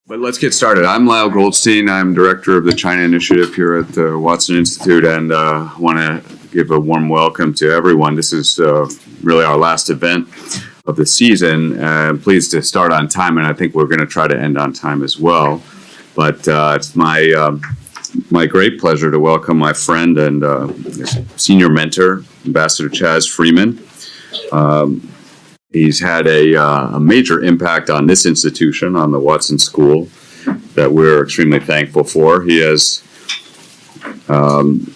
But let's get started. I'm Lyle Goldstein. I'm director of the China Initiative here at the Watson Institute, and want to give a warm welcome to everyone. This is really our last event of the season. Pleased to start on time, and I think we're going to try to end on time as well. But it's my great pleasure to welcome my friend and senior mentor, Ambassador Chas Freeman. He's had a major impact on this institution, on the Watson School, that we're extremely thankful for. He has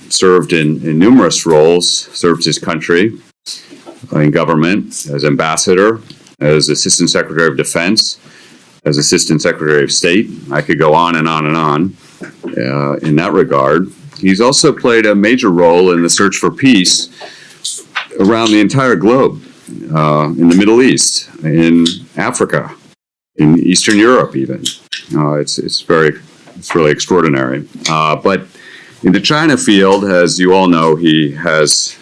served in numerous roles, served his country in government, as ambassador, as Assistant Secretary of Defense, as Assistant Secretary of State. I could go on and on and on in that regard. He's also played a major role in the search for peace around the entire globe. In the Middle East, in Africa, in Eastern Europe, even. It's really extraordinary. But in the China field, as you all know, he has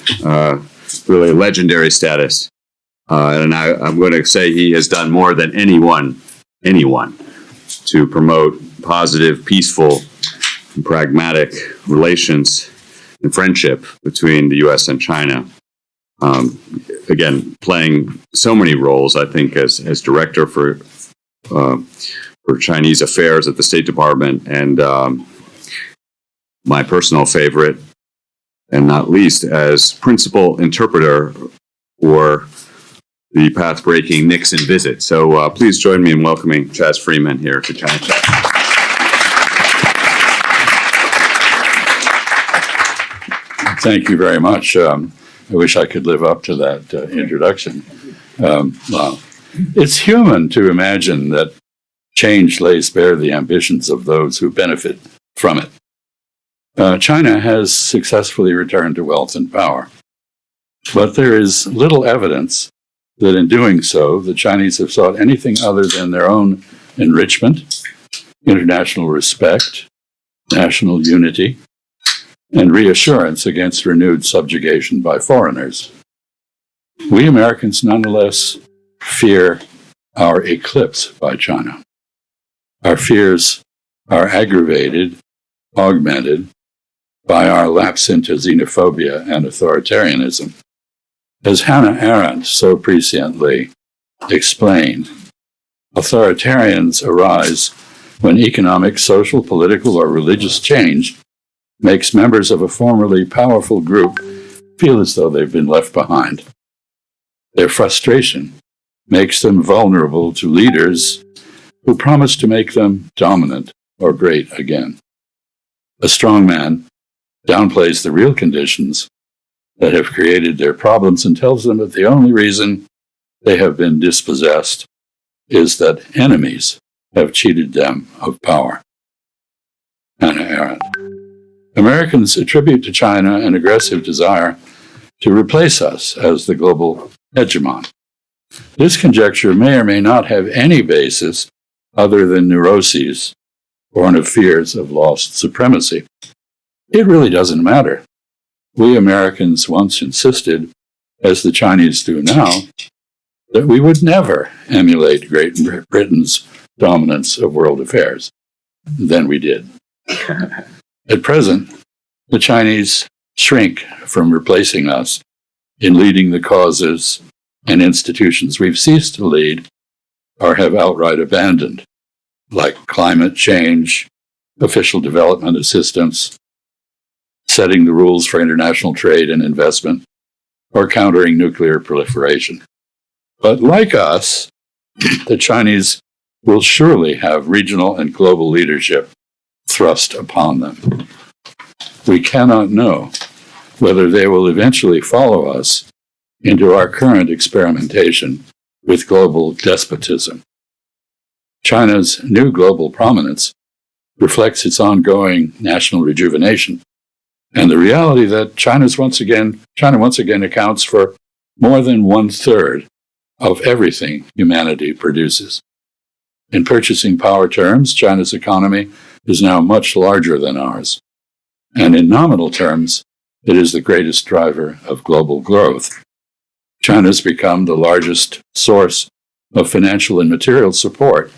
really legendary status. And I'm going to say he has done more than anyone to promote positive, peaceful, and pragmatic relations and friendship between the U.S. and China. Again, playing so many roles, I think, as director for Chinese affairs at the State Department, and my personal favorite, and not least, as principal interpreter for the path-breaking Nixon visit. So please join me in welcoming Chas Freeman here to China Chat. Thank you very much. I wish I could live up to that introduction. Well, it's human to imagine that change lays bare the ambitions of those who benefit from it. China has successfully returned to wealth and power, but there is little evidence that in doing so, the Chinese have sought anything other than their own enrichment, international respect, national unity, and reassurance against renewed subjugation by foreigners. We Americans nonetheless fear our eclipse by China. Our fears are aggravated, augmented by our lapse into xenophobia and authoritarianism. As Hannah Arendt so presciently explained, authoritarians arise when economic, social, political, or religious change makes members of a formerly powerful group feel as though they've been left behind. Their frustration makes them vulnerable to leaders who promise to make them dominant or great again. A strong man downplays the real conditions that have created their problems and tells them that the only reason they have been dispossessed is that enemies have cheated them of power. Hannah Arendt. Americans attribute to China an aggressive desire to replace us as the global hegemon. This conjecture may or may not have any basis other than neuroses born of fears of lost supremacy. It really doesn't matter. We Americans once insisted, as the Chinese do now, that we would never emulate Great Britain's dominance of world affairs. Then we did. At present, the Chinese shrink from replacing us in leading the causes and institutions we've ceased to lead or have outright abandoned, like climate change, official development assistance, setting the rules for international trade and investment, or countering nuclear proliferation. But like us, the Chinese will surely have regional and global leadership thrust upon them. We cannot know whether they will eventually follow us into our current experimentation with global despotism. China's new global prominence reflects its ongoing national rejuvenation and the reality that China once again accounts for more than 1/3 of everything humanity produces. In purchasing power terms, China's economy is now much larger than ours. And in nominal terms, it is the greatest driver of global growth. China has become the largest source of financial and material support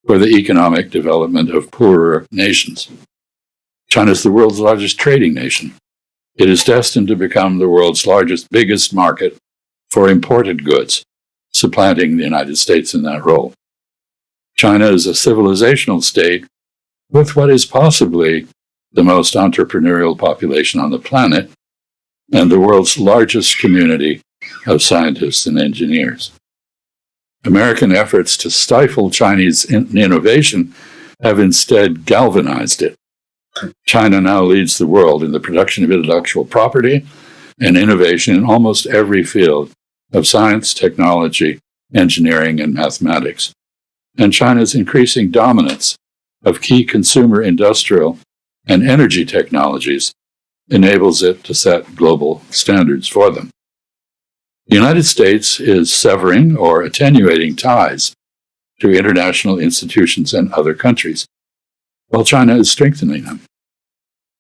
for the economic development of poorer nations. China is the world's largest trading nation. It is destined to become the world's biggest market for imported goods, supplanting the United States in that role. China is a civilizational state with what is possibly the most entrepreneurial population on the planet and the world's largest community of scientists and engineers. American efforts to stifle Chinese innovation have instead galvanized it. China now leads the world in the production of intellectual property and innovation in almost every field of science, technology, engineering, and mathematics. And China's increasing dominance of key consumer industrial and energy technologies enables it to set global standards for them. The United States is severing or attenuating ties to international institutions and other countries, while China is strengthening them.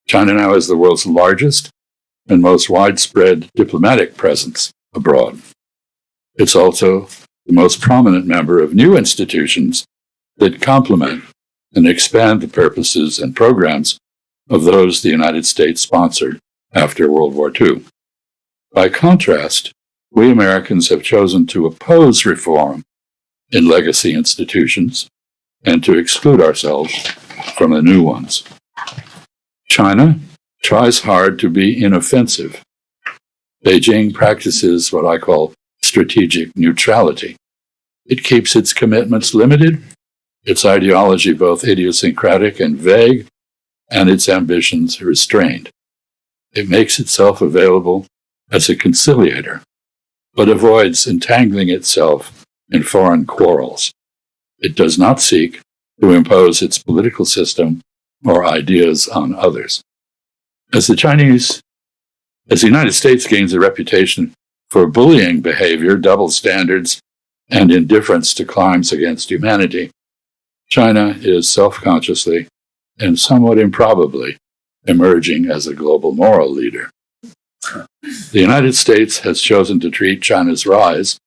China now has the world's largest and most widespread diplomatic presence abroad. It's also the most prominent member of new institutions that complement and expand the purposes and programs of those the United States sponsored after World War II. By contrast, we Americans have chosen to oppose reform in legacy institutions and to exclude ourselves from the new ones. China tries hard to be inoffensive. Beijing practices what I call strategic neutrality. It keeps its commitments limited, its ideology both idiosyncratic and vague, and its ambitions restrained. It makes itself available as a conciliator, but avoids entangling itself in foreign quarrels. It does not seek to impose its political system or ideas on others. As the United States gains a reputation for bullying behavior, double standards, and indifference to crimes against humanity, China is self-consciously and somewhat improbably emerging as a global moral leader. The United States has chosen to treat China's rise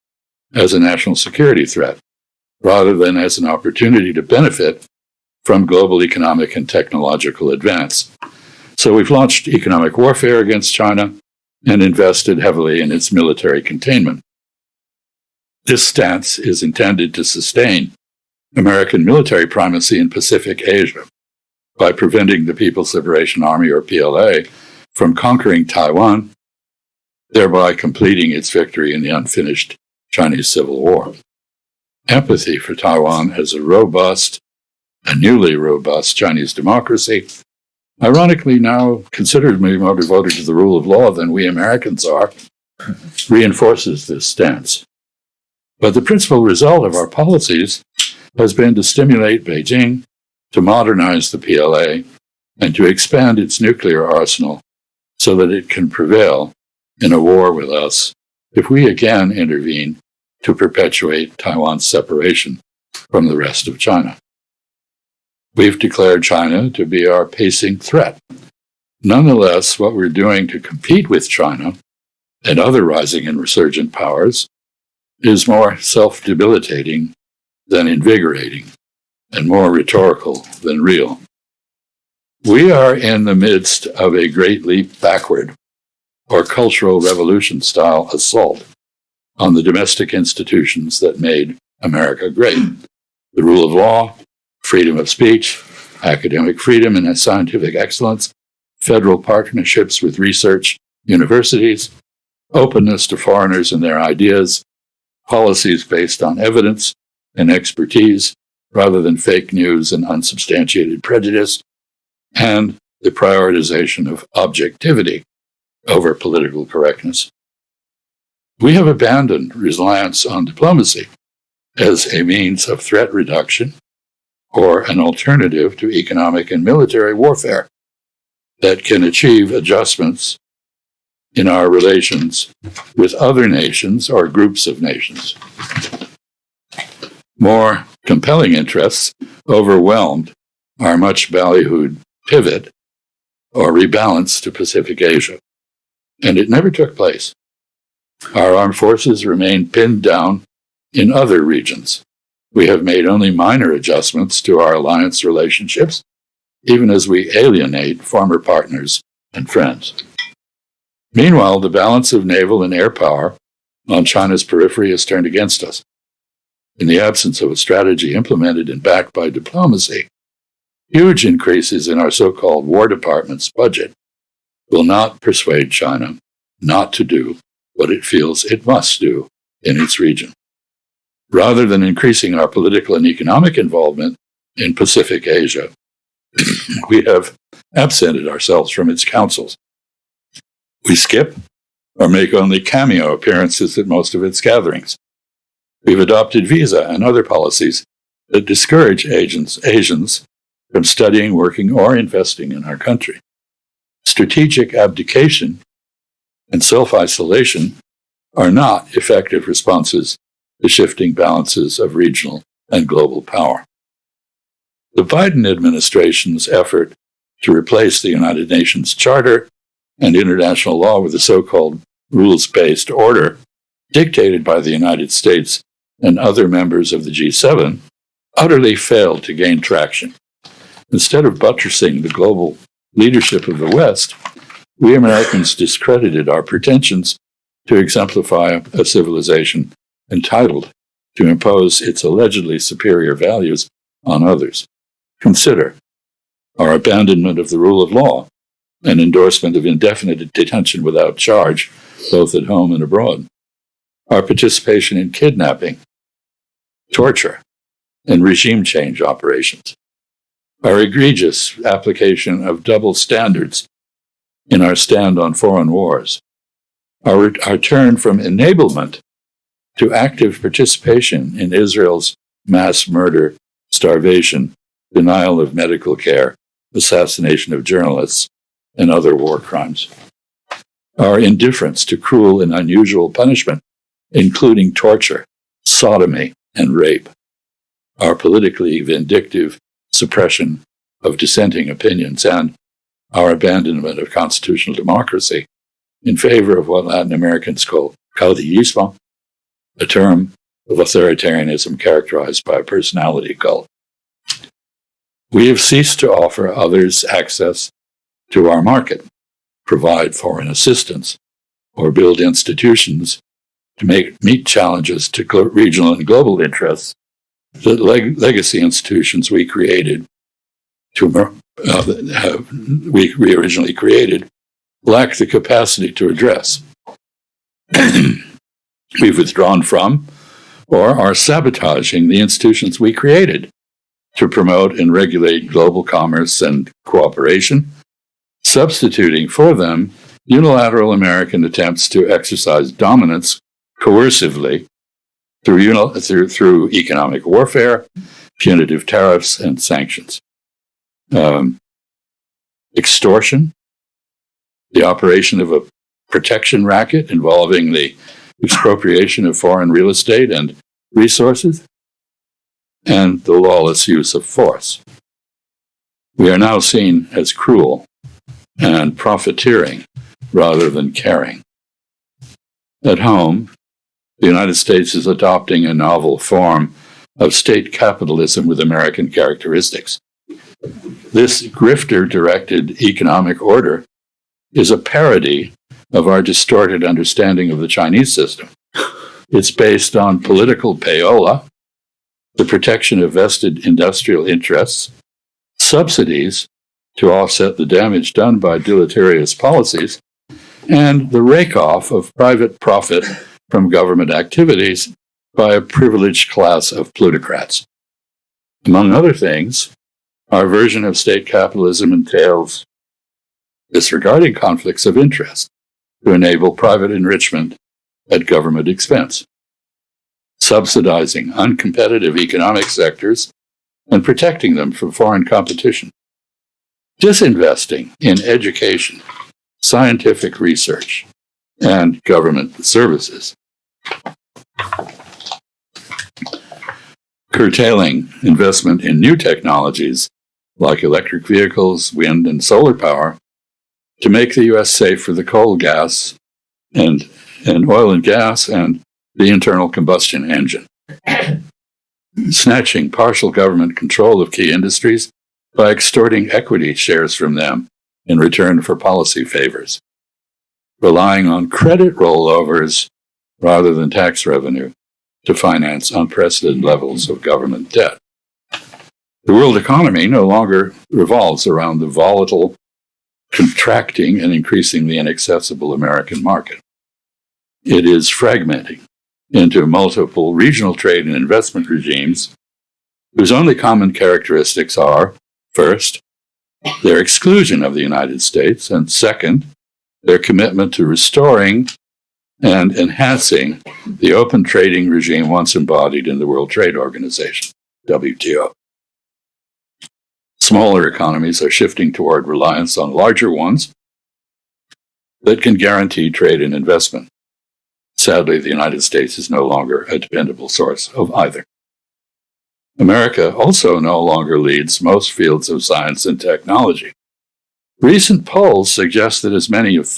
as a national security threat, rather than as an opportunity to benefit from global economic and technological advance. So we've launched economic warfare against China and invested heavily in its military containment. This stance is intended to sustain American military primacy in Pacific Asia by preventing the People's Liberation Army, or PLA, from conquering Taiwan, thereby completing its victory in the unfinished Chinese Civil War. Empathy for Taiwan as a newly robust Chinese democracy, ironically now considered to be more devoted to the rule of law than we Americans are, reinforces this stance. But the principal result of our policies has been to stimulate Beijing to modernize the PLA and to expand its nuclear arsenal so that it can prevail in a war with us if we again intervene to perpetuate Taiwan's separation from the rest of China. We've declared China to be our pacing threat. Nonetheless, what we're doing to compete with China and other rising and resurgent powers is more self-debilitating than invigorating, and more rhetorical than real. We are in the midst of a great leap backward, or cultural revolution-style assault on the domestic institutions that made America great. The rule of law, freedom of speech, academic freedom and scientific excellence, federal partnerships with research universities, openness to foreigners and their ideas, policies based on evidence and expertise rather than fake news and unsubstantiated prejudice, and the prioritization of objectivity over political correctness. We have abandoned reliance on diplomacy as a means of threat reduction or an alternative to economic and military warfare that can achieve adjustments in our relations with other nations or groups of nations. More compelling interests overwhelmed our much ballyhooed pivot or rebalance to Pacific Asia, and it never took place. Our armed forces remained pinned down in other regions, we have made only minor adjustments to our alliance relationships, even as we alienate former partners and friends. Meanwhile, the balance of naval and air power on China's periphery has turned against us. In the absence of a strategy implemented and backed by diplomacy, huge increases in our so-called War Department's budget will not persuade China not to do what it feels it must do in its region. Rather than increasing our political and economic involvement in Pacific Asia, we have absented ourselves from its councils. We skip or make only cameo appearances at most of its gatherings. We've adopted visa and other policies that discourage Asians from studying, working, or investing in our country. Strategic abdication and self-isolation are not effective responses to shifting balances of regional and global power. The Biden administration's effort to replace the United Nations Charter and international law with a so-called rules-based order dictated by the United States and other members of the G7 utterly failed to gain traction. Instead of buttressing the global leadership of the West, we Americans discredited our pretensions to exemplify a civilization entitled to impose its allegedly superior values on others. Consider our abandonment of the rule of law and endorsement of indefinite detention without charge, both at home and abroad. Our participation in kidnapping, torture, and regime change operations. Our egregious application of double standards in our stand on foreign wars. Our turn from enablement to active participation in Israel's mass murder, starvation, denial of medical care, assassination of journalists, and other war crimes. Our indifference to cruel and unusual punishment, including torture, sodomy, and rape. Our politically vindictive suppression of dissenting opinions, and our abandonment of constitutional democracy in favor of what Latin Americans call caudillismo, a term of authoritarianism characterized by a personality cult. We have ceased to offer others access to our market, provide foreign assistance, or build institutions to meet challenges to regional and global interests that legacy institutions we originally created lack the capacity to address. We've withdrawn from or are sabotaging the institutions we created to promote and regulate global commerce and cooperation, substituting for them unilateral American attempts to exercise dominance coercively through economic warfare, punitive tariffs, and sanctions. Extortion, the operation of a protection racket involving the expropriation of foreign real estate and resources, and the lawless use of force. We are now seen as cruel and profiteering rather than caring. At home, the United States is adopting a novel form of state capitalism with American characteristics. This grifter-directed economic order is a parody of our distorted understanding of the Chinese system. It's based on political payola, the protection of vested industrial interests, subsidies to offset the damage done by deleterious policies, and the rake-off of private profit from government activities by a privileged class of plutocrats. Among other things, our version of state capitalism entails disregarding conflicts of interest to enable private enrichment at government expense, subsidizing uncompetitive economic sectors and protecting them from foreign competition, disinvesting in education, scientific research, and government services, curtailing investment in new technologies like electric vehicles, wind, and solar power to make the U.S. safe for the coal, gas, and oil and gas and the internal combustion engine. snatching partial government control of key industries by extorting equity shares from them in return for policy favors, relying on credit rollovers rather than tax revenue to finance unprecedented levels of government debt. The world economy no longer revolves around the volatile, contracting, and increasingly inaccessible American market. It is fragmenting into multiple regional trade and investment regimes whose only common characteristics are, first, their exclusion of the United States, and second, their commitment to restoring and enhancing the open trading regime once embodied in the World Trade Organization, WTO. Smaller economies are shifting toward reliance on larger ones that can guarantee trade and investment. Sadly, the United States is no longer a dependable source of either. America also no longer leads most fields of science and technology. Recent polls suggest that as many as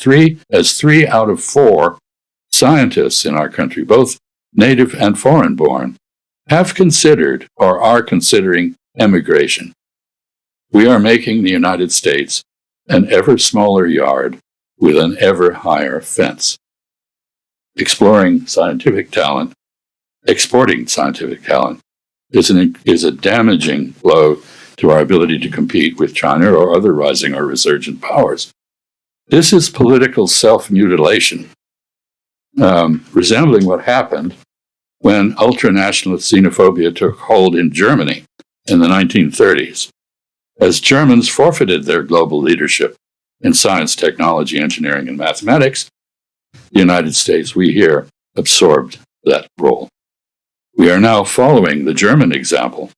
3 out of 4 scientists in our country, both native and foreign-born, have considered or are considering emigration. We are making the United States an ever smaller yard with an ever higher fence. Exporting scientific talent is a damaging blow to our ability to compete with China or other rising or resurgent powers. This is political self-mutilation, resembling what happened when ultranationalist xenophobia took hold in Germany in the 1930s. As Germans forfeited their global leadership in science, technology, engineering, and mathematics, the United States, we here, absorbed that role. We are now following the German example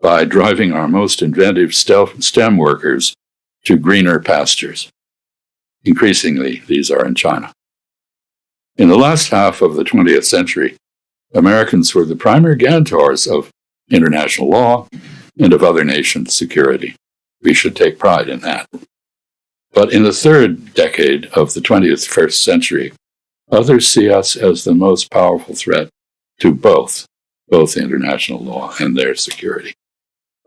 by driving our most inventive STEM workers to greener pastures. Increasingly, these are in China. In the last half of the 20th century, Americans were the primary guarantors of international law and of other nations' security. We should take pride in that. But in the third decade of the 21st century, others see us as the most powerful threat to both international law and their security.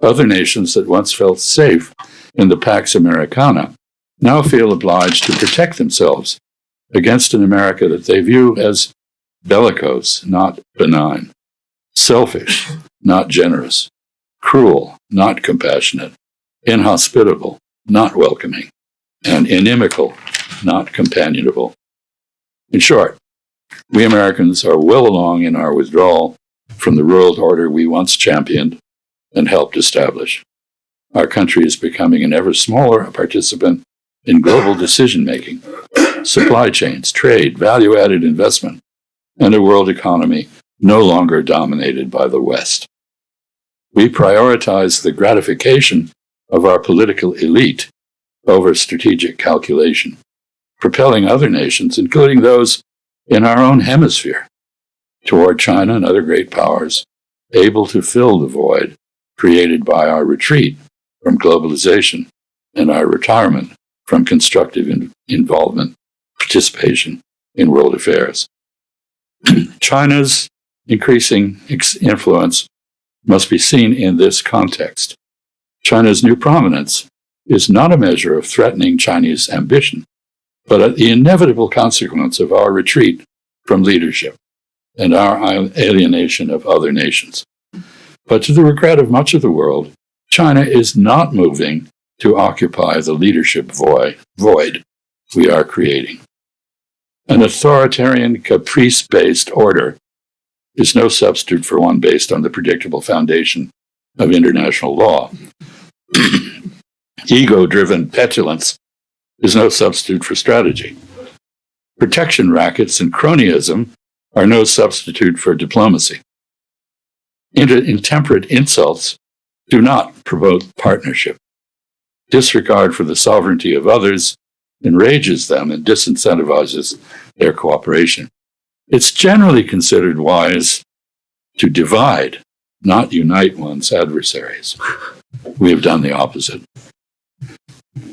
Other nations that once felt safe in the Pax Americana now feel obliged to protect themselves against an America that they view as bellicose, not benign, selfish, not generous, cruel, not compassionate, inhospitable, not welcoming, and inimical, not companionable. In short, we Americans are well along in our withdrawal from the world order we once championed and helped establish. Our country is becoming an ever smaller participant in global decision-making, supply chains, trade, value-added investment, and a world economy no longer dominated by the West. We prioritize the gratification of our political elite over strategic calculation, propelling other nations, including those in our own hemisphere, toward China and other great powers, able to fill the void created by our retreat from globalization and our retirement from constructive involvement, participation in world affairs. China's increasing influence must be seen in this context. China's new prominence is not a measure of threatening Chinese ambition, but the inevitable consequence of our retreat from leadership and our alienation of other nations. But to the regret of much of the world, China is not moving to occupy the leadership void we are creating. An authoritarian, caprice-based order is no substitute for one based on the predictable foundation of international law. Ego-driven petulance is no substitute for strategy. Protection rackets and cronyism are no substitute for diplomacy. Intemperate insults do not promote partnership. Disregard for the sovereignty of others enrages them and disincentivizes their cooperation. It's generally considered wise to divide, not unite one's adversaries. We have done the opposite.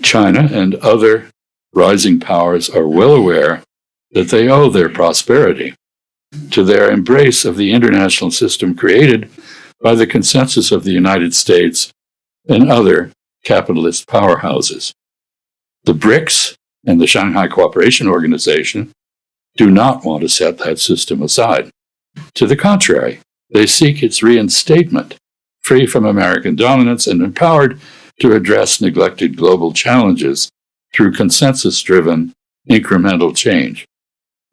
China and other rising powers are well aware that they owe their prosperity to their embrace of the international system created by the consensus of the United States and other capitalist powerhouses. The BRICS and the Shanghai Cooperation Organization do not want to set that system aside. To the contrary, they seek its reinstatement, free from American dominance and empowered to address neglected global challenges through consensus-driven incremental change.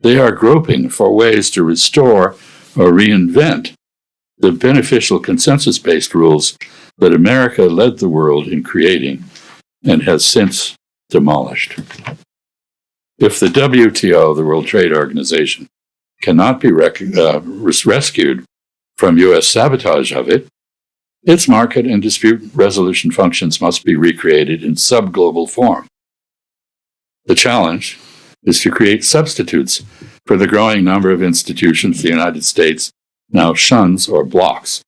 They are groping for ways to restore or reinvent the beneficial consensus-based rules that America led the world in creating and has since demolished. If the WTO, the World Trade Organization, cannot be rescued from U.S. sabotage of it, its market and dispute resolution functions must be recreated in sub-global form. The challenge is to create substitutes for the growing number of institutions the United States now shuns or blocks.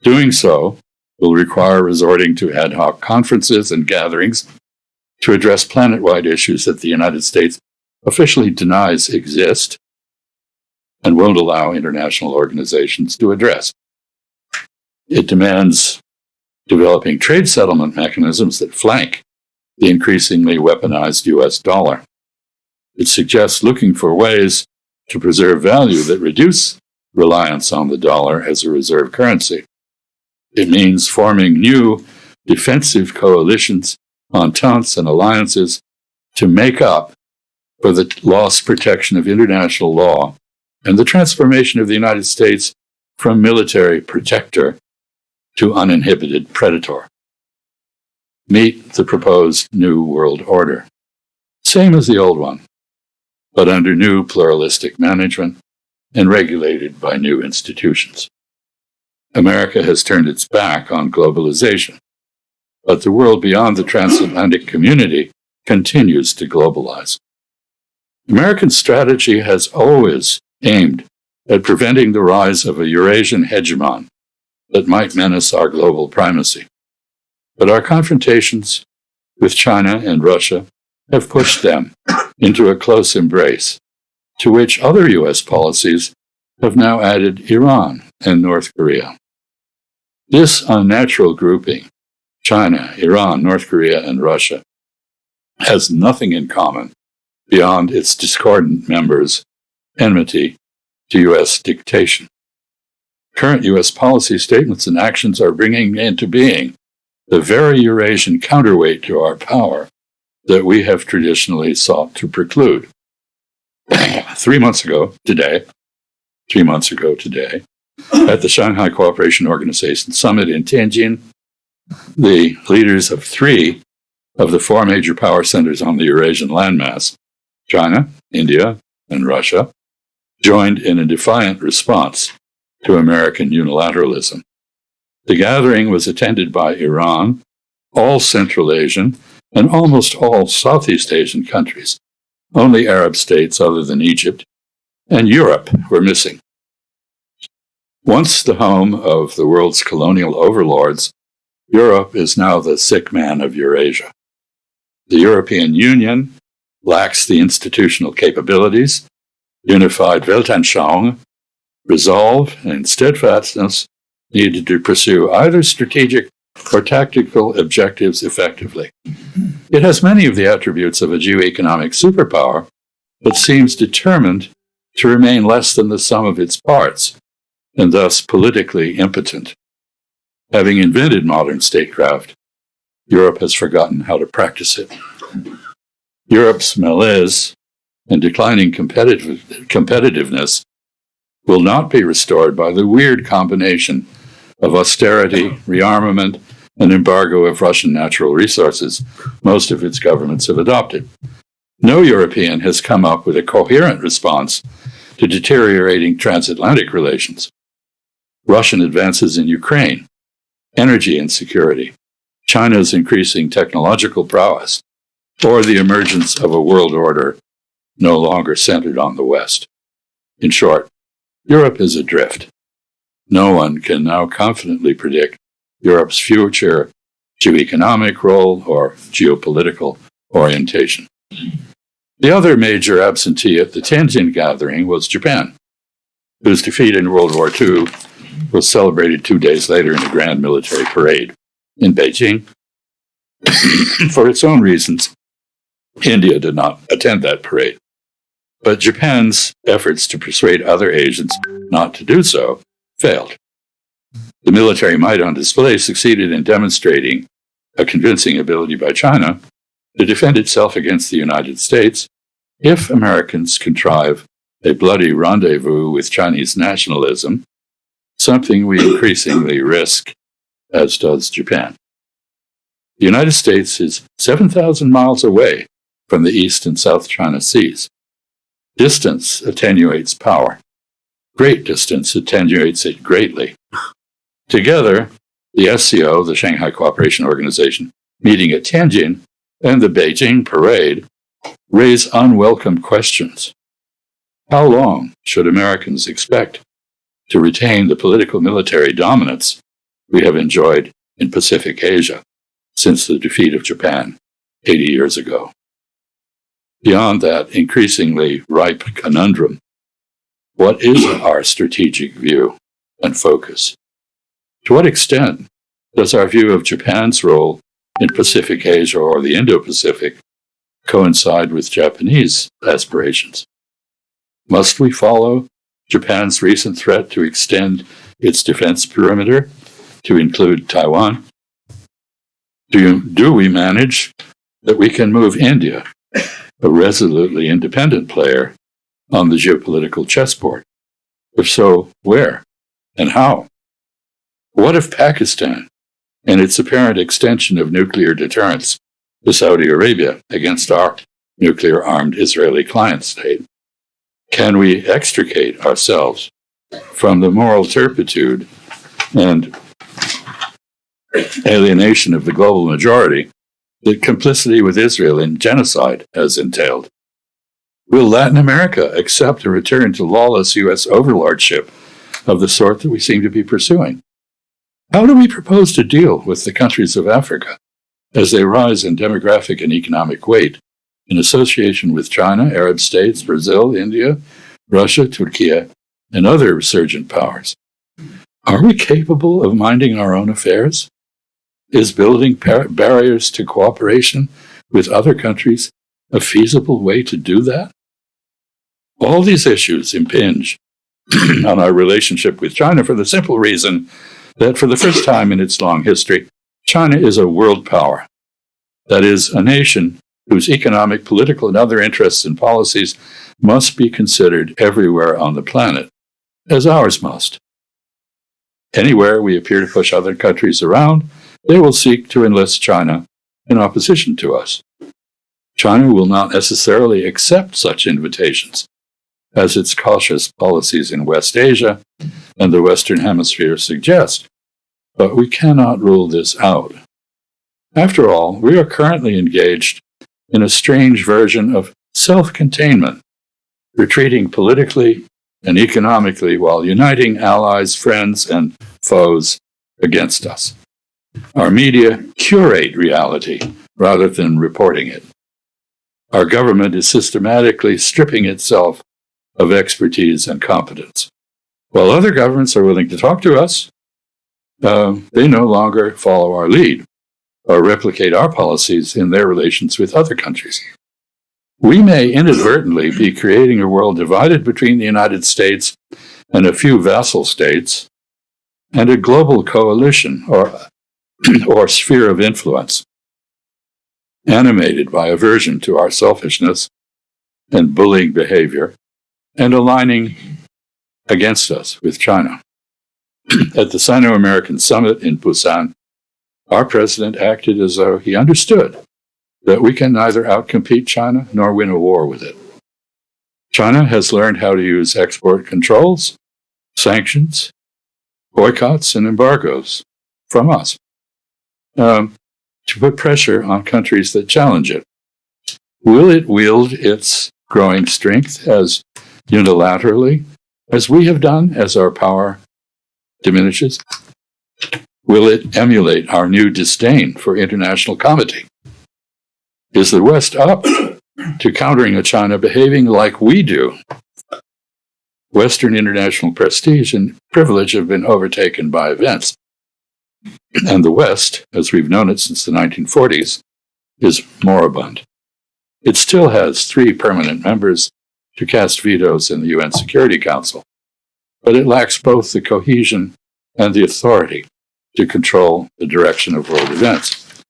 Doing so will require resorting to ad hoc conferences and gatherings to address planet-wide issues that the United States officially denies exist and won't allow international organizations to address. It demands developing trade settlement mechanisms that flank the increasingly weaponized U.S. dollar. It suggests looking for ways to preserve value that reduce reliance on the dollar as a reserve currency. It means forming new defensive coalitions, ententes, and alliances to make up for the lost protection of international law and the transformation of the United States from military protector to uninhibited predator. Meet the proposed New World Order. Same as the old one, but under new pluralistic management and regulated by new institutions. America has turned its back on globalization, but the world beyond the transatlantic community continues to globalize. American strategy has always aimed at preventing the rise of a Eurasian hegemon that might menace our global primacy. But our confrontations with China and Russia have pushed them into a close embrace, to which other U.S. policies have now added Iran and North Korea. This unnatural grouping, China, Iran, North Korea, and Russia, has nothing in common beyond its discordant members' enmity to U.S. dictation. Current U.S. policy statements and actions are bringing into being the very Eurasian counterweight to our power that we have traditionally sought to preclude. 3 months ago today, at the Shanghai Cooperation Organization Summit in Tianjin, the leaders of 3 of the 4 major power centers on the Eurasian landmass, China, India, and Russia, joined in a defiant response to American unilateralism. The gathering was attended by Iran, all Central Asian, and almost all Southeast Asian countries. Only Arab states other than Egypt and Europe were missing. Once the home of the world's colonial overlords, Europe is now the sick man of Eurasia. The European Union lacks the institutional capabilities, unified Weltanschauung, resolve, and steadfastness needed to pursue either strategic or tactical objectives effectively. It has many of the attributes of a geoeconomic superpower, but seems determined to remain less than the sum of its parts, and thus politically impotent. Having invented modern statecraft, Europe has forgotten how to practice it. Europe's malaise and declining competitiveness will not be restored by the weird combination of austerity, rearmament, and embargo of Russian natural resources most of its governments have adopted. No European has come up with a coherent response to deteriorating transatlantic relations. Russian advances in Ukraine, energy insecurity, China's increasing technological prowess, or the emergence of a world order no longer centered on the West. In short, Europe is adrift. No one can now confidently predict Europe's future geoeconomic role or geopolitical orientation. The other major absentee at the Tianjin gathering was Japan, whose defeat in World War II was celebrated 2 days later in a grand military parade in Beijing. For its own reasons, India did not attend that parade. But Japan's efforts to persuade other Asians not to do so failed. The military might on display succeeded in demonstrating a convincing ability by China to defend itself against the United States if Americans contrive a bloody rendezvous with Chinese nationalism, something we increasingly risk, as does Japan. The United States is 7,000 miles away from the East and South China Seas. Distance attenuates power. Great distance attenuates it greatly. Together, the SCO, the Shanghai Cooperation Organization, meeting at Tianjin, and the Beijing parade raise unwelcome questions. How long should Americans expect to retain the political military dominance we have enjoyed in Pacific Asia since the defeat of Japan 80 years ago? Beyond that increasingly ripe conundrum, what is our strategic view and focus? To what extent does our view of Japan's role in Pacific Asia or the Indo-Pacific coincide with Japanese aspirations? Must we follow Japan's recent threat to extend its defense perimeter to include Taiwan? Do we manage that we can move India, a resolutely independent player, on the geopolitical chessboard? If so, where and how? What if Pakistan and its apparent extension of nuclear deterrence to Saudi Arabia against our nuclear-armed Israeli client state? Can we extricate ourselves from the moral turpitude and alienation of the global majority that complicity with Israel in genocide has entailed? Will Latin America accept a return to lawless U.S. overlordship of the sort that we seem to be pursuing? How do we propose to deal with the countries of Africa as they rise in demographic and economic weight in association with China, Arab states, Brazil, India, Russia, Turkey, and other resurgent powers? Are we capable of minding our own affairs? Is building barriers to cooperation with other countries a feasible way to do that? All these issues impinge on our relationship with China for the simple reason that for the first time in its long history, China is a world power. That is, a nation whose economic, political, and other interests and policies must be considered everywhere on the planet, as ours must. Anywhere we appear to push other countries around, they will seek to enlist China in opposition to us. China will not necessarily accept such invitations, as its cautious policies in West Asia and the Western Hemisphere suggest, but we cannot rule this out. After all, we are currently engaged in a strange version of self-containment, retreating politically and economically while uniting allies, friends, and foes against us. Our media curate reality rather than reporting it. Our government is systematically stripping itself of expertise and competence. While other governments are willing to talk to us, they no longer follow our lead or replicate our policies in their relations with other countries. We may inadvertently be creating a world divided between the United States and a few vassal states and a global coalition or sphere of influence, animated by aversion to our selfishness and bullying behavior and aligning against us with China. At the Sino-American Summit in Busan, our president acted as though he understood that we can neither outcompete China nor win a war with it. China has learned how to use export controls, sanctions, boycotts, and embargoes from us to put pressure on countries that challenge it. Will it wield its growing strength as unilaterally as we have done as our power diminishes? Will it emulate our new disdain for international comity? Is the West up to countering a China behaving like we do Western international prestige and privilege have been overtaken by events. And the West, as we've known it since the 1940s, is moribund. It still has 3 permanent members to cast vetoes in the UN Security Council, but it lacks both the cohesion and the authority to control the direction of world events.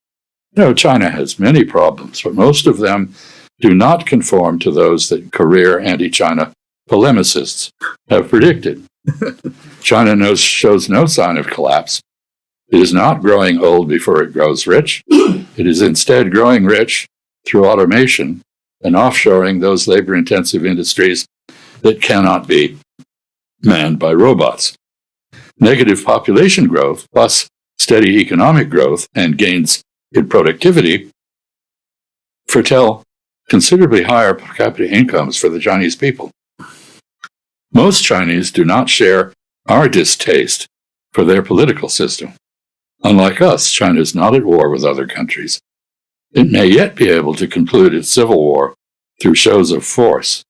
China has many problems, but most of them do not conform to those that career anti-China polemicists have predicted. China shows no sign of collapse. It is not growing old before it grows rich. It is instead growing rich through automation and offshoring those labor-intensive industries that cannot be manned by robots. Negative population growth, plus steady economic growth and gains in productivity, foretell considerably higher per capita incomes for the Chinese people. Most Chinese do not share our distaste for their political system. Unlike us, China is not at war with other countries. It may yet be able to conclude its civil war through shows of force,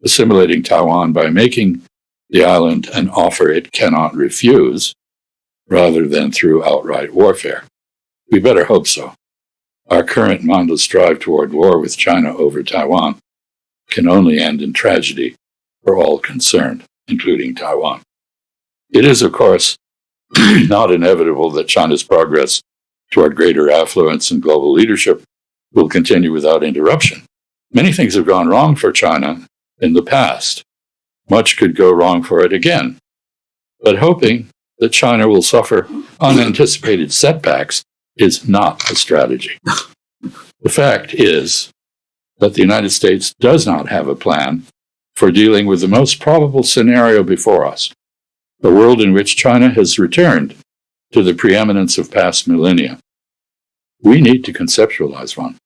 assimilating Taiwan by making the island an offer it cannot refuse, rather than through outright warfare. We better hope so. Our current mindless drive toward war with China over Taiwan can only end in tragedy for all concerned, including Taiwan. It is, of course, not inevitable that China's progress toward greater affluence and global leadership will continue without interruption. Many things have gone wrong for China in the past. Much could go wrong for it again. But hoping that China will suffer unanticipated setbacks is not a strategy. The fact is that the United States does not have a plan for dealing with the most probable scenario before us, a world in which China has returned to the preeminence of past millennia. We need to conceptualize one.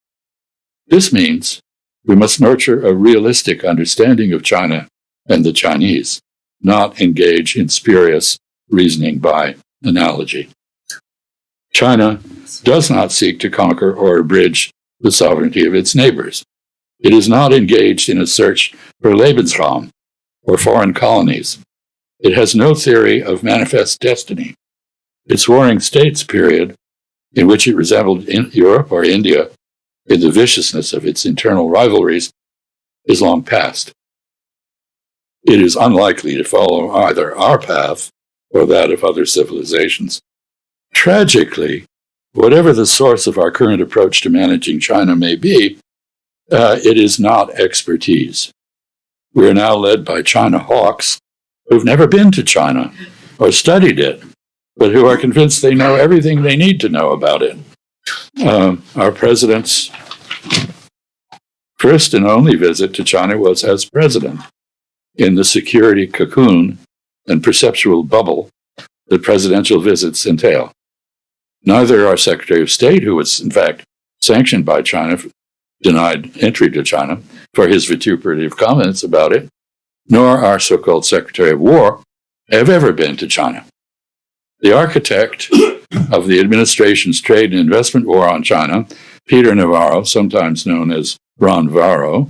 This means we must nurture a realistic understanding of China and the Chinese, not engage in spurious reasoning by analogy. China does not seek to conquer or abridge the sovereignty of its neighbors. It is not engaged in a search for Lebensraum or foreign colonies. It has no theory of manifest destiny. Its warring states period, in which it resembled Europe or India in the viciousness of its internal rivalries, is long past. It is unlikely to follow either our path or that of other civilizations. Tragically, whatever the source of our current approach to managing China may be, it is not expertise. We are now led by China hawks who've never been to China or studied it, but who are convinced they know everything they need to know about it. Our president's first and only visit to China was as president, in the security cocoon and perceptual bubble that presidential visits entail. Neither our Secretary of State, who was in fact sanctioned by China, denied entry to China for his vituperative comments about it, nor our so-called Secretary of War have ever been to China. The architect of the administration's trade and investment war on China, Peter Navarro, sometimes known as Ron Varro,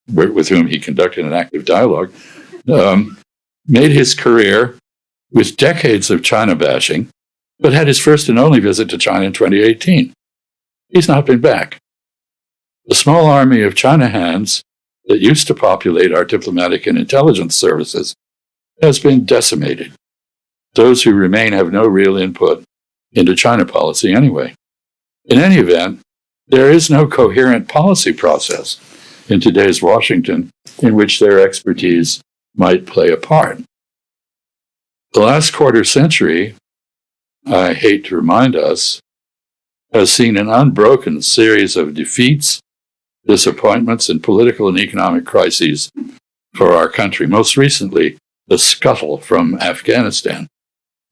with whom he conducted an active dialogue, made his career with decades of China bashing, but had his first and only visit to China in 2018. He's not been back. The small army of China hands that used to populate our diplomatic and intelligence services has been decimated. Those who remain have no real input into China policy anyway. In any event, there is no coherent policy process in today's Washington in which their expertise might play a part. The last quarter century, I hate to remind us, has seen an unbroken series of defeats, disappointments, and political and economic crises for our country. Most recently, the scuttle from Afghanistan,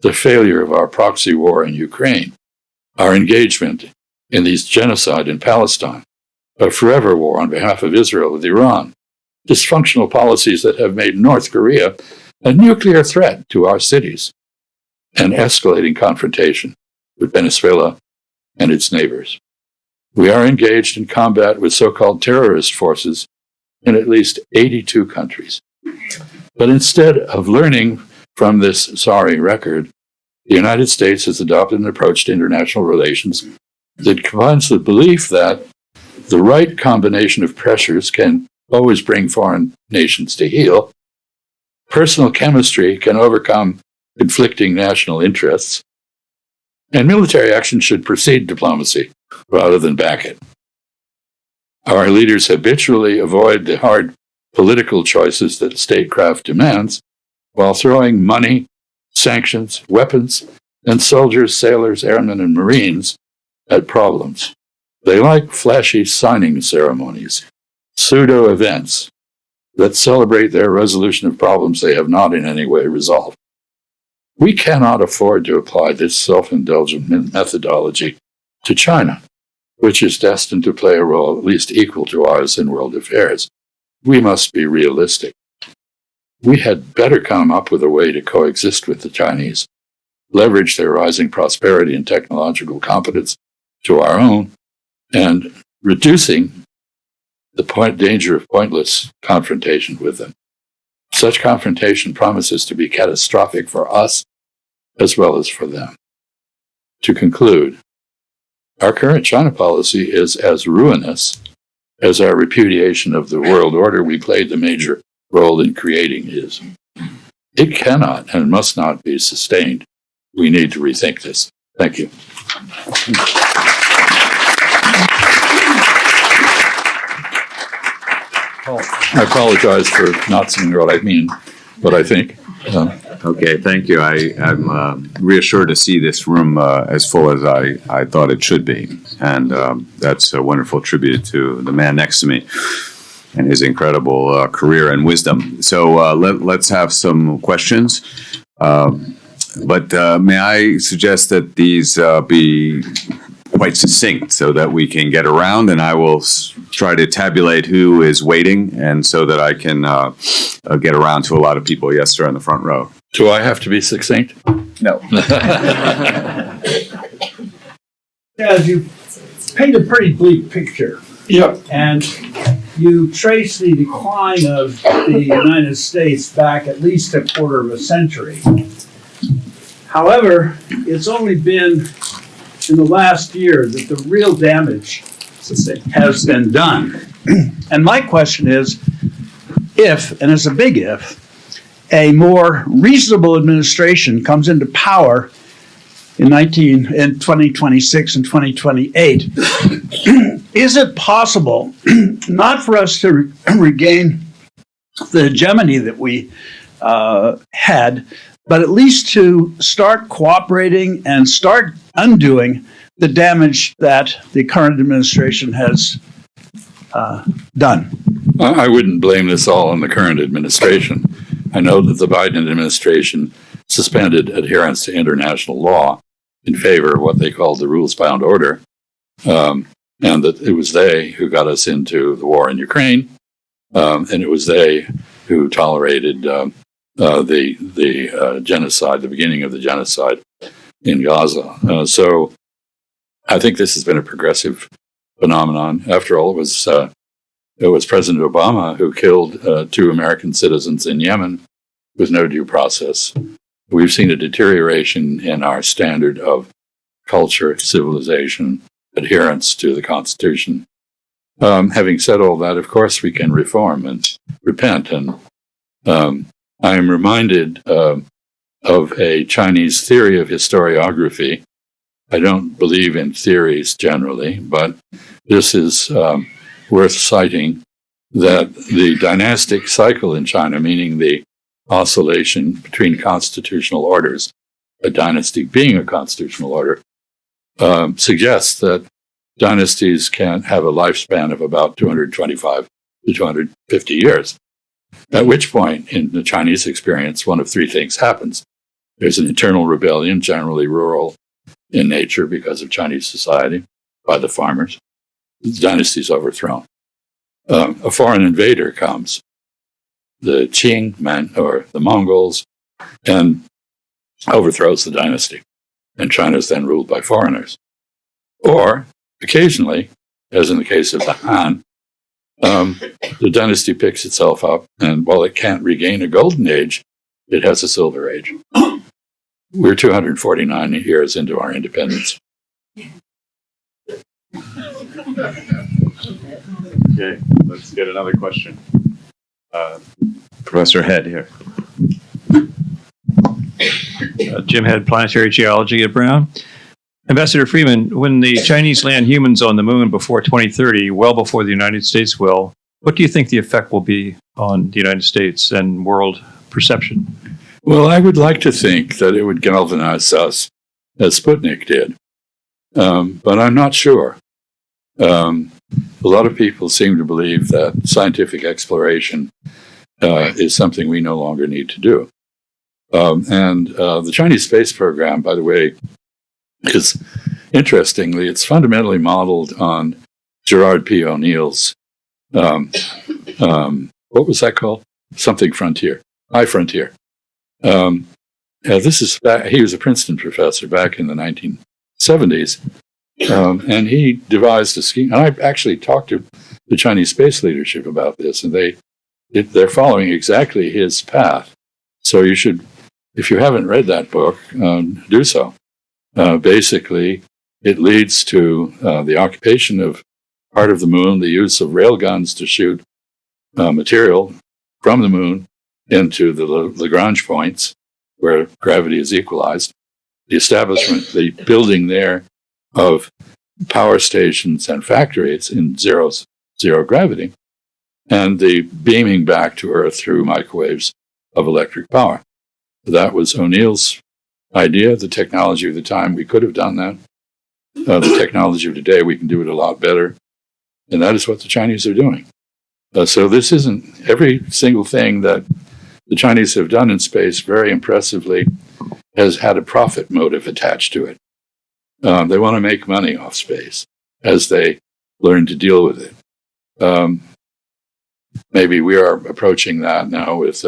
the failure of our proxy war in Ukraine, our engagement in the genocide in Palestine, a forever war on behalf of Israel with Iran, dysfunctional policies that have made North Korea a nuclear threat to our cities, and escalating confrontation with Venezuela and its neighbors. We are engaged in combat with so-called terrorist forces in at least 82 countries. But instead of learning from this sorry record, the United States has adopted an approach to international relations that combines the belief that the right combination of pressures can always bring foreign nations to heel. Personal chemistry can overcome conflicting national interests. And military action should precede diplomacy rather than back it. Our leaders habitually avoid the hard political choices that statecraft demands while throwing money, sanctions, weapons, and soldiers, sailors, airmen, and Marines at problems. They like flashy signing ceremonies, pseudo-events that celebrate their resolution of problems they have not in any way resolved. We cannot afford to apply this self-indulgent methodology to China, which is destined to play a role at least equal to ours in world affairs. We must be realistic. We had better come up with a way to coexist with the Chinese, leverage their rising prosperity and technological competence to our own, and reducing the danger of pointless confrontation with them. Such confrontation promises to be catastrophic for us as well as for them. To conclude, our current China policy is as ruinous as our repudiation of the world order we played the major role in creating is. It cannot and must not be sustained. We need to rethink this. Thank you. I apologize for not saying what I mean, what I think. Okay, thank you. I'm reassured to see this room as full as I thought it should be. And that's a wonderful tribute to the man next to me and his incredible career and wisdom. So let's have some questions. But may I suggest that these be quite succinct so that we can get around, and I will try to tabulate who is waiting, and so that I can get around to a lot of people. Yes, sir, in the front row. Do I have to be succinct? No. As you paint a pretty bleak picture. Yep. And you trace the decline of the United States back at least a quarter of a century. However, it's only been in the last year that the real damage has been done. And my question is, if, and it's a big if, a more reasonable administration comes into power in 2026 and 2028, is it possible not for us to regain the hegemony that we had, but at least to start cooperating and start undoing the damage that the current administration has done? I wouldn't blame this all on the current administration. I know that the Biden administration suspended adherence to international law in favor of what they called the rules-bound order, and that it was they who got us into the war in Ukraine, and it was they who tolerated the genocide, the beginning of the genocide in Gaza. So I think this has been a progressive phenomenon. After all, it was President Obama who killed 2 American citizens in Yemen with no due process. We've seen a deterioration in our standard of culture, civilization, adherence to the Constitution. Having said all that, of course, we can reform and repent. And I am reminded of a Chinese theory of historiography. I don't believe in theories generally, but this is worth citing, that the dynastic cycle in China, meaning the oscillation between constitutional orders, a dynasty being a constitutional order, suggests that dynasties can have a lifespan of about 225 to 250 years, at which point, in the Chinese experience, one of 3 things happens. There's an internal rebellion, generally rural in nature because of Chinese society, by the farmers. The dynasty is overthrown. A foreign invader comes, the Qing or the Mongols, and overthrows the dynasty. And China is then ruled by foreigners. Or, occasionally, as in the case of the Han, The dynasty picks itself up, and while it can't regain a golden age, it has a silver age. We're 249 years into our independence. Okay, let's get another question. Professor Head here. Jim Head, Planetary Geology at Brown. Ambassador Freeman, when the Chinese land humans on the moon before 2030, well before the United States will, what do you think the effect will be on the United States and world perception? Well, I would like to think that it would galvanize us as Sputnik did, but I'm not sure. A lot of people seem to believe that scientific exploration is something we no longer need to do. And the Chinese space program, by the way, is, interestingly, it's fundamentally modeled on Gerard P. O'Neill's, what was that called? Something Frontier, High Frontier. This is back, he was a Princeton professor back in the 1970s, and he devised a scheme. And I actually talked to the Chinese space leadership about this, and they're following exactly his path. So you should, if you haven't read that book, do so. Basically, it leads to the occupation of part of the moon, the use of railguns to shoot material from the moon into the Lagrange points where gravity is equalized, the establishment, the building there of power stations and factories in zero gravity, and the beaming back to Earth through microwaves of electric power. That was O'Neill's idea, the technology of the time. We could have done that. The technology of today, we can do it a lot better. And that is what the Chinese are doing. So this isn't every single thing that the Chinese have done in space very impressively has had a profit motive attached to it. They want to make money off space as they learn to deal with it. Maybe we are approaching that now with